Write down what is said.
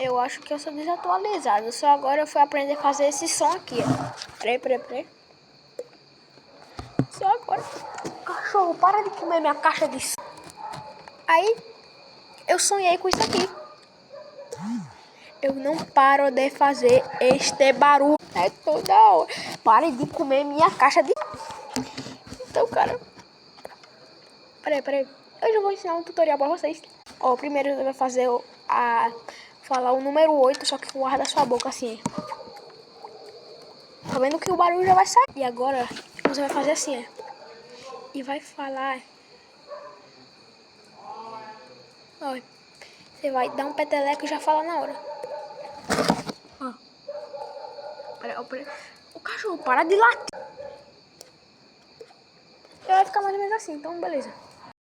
Eu acho que eu sou desatualizado. Só agora eu fui aprender a fazer esse som aqui, ó. Peraí. Só agora. Cachorro, para de comer minha caixa de som. Aí, eu sonhei com isso aqui. Eu não paro de fazer este barulho. É toda hora. Pare de comer minha caixa de... Então, cara... Peraí. Eu já vou ensinar um tutorial pra vocês. Ó, primeiro você vai fazer falar o número 8, só que guarda a sua boca assim. Tá vendo que o barulho já vai sair? E agora você vai fazer assim, ó. E vai falar... Ó, você vai dar um peteleco e já fala na hora. Ó. Peraí. O cachorro para de latir. Vai ficar mais ou menos assim, então beleza.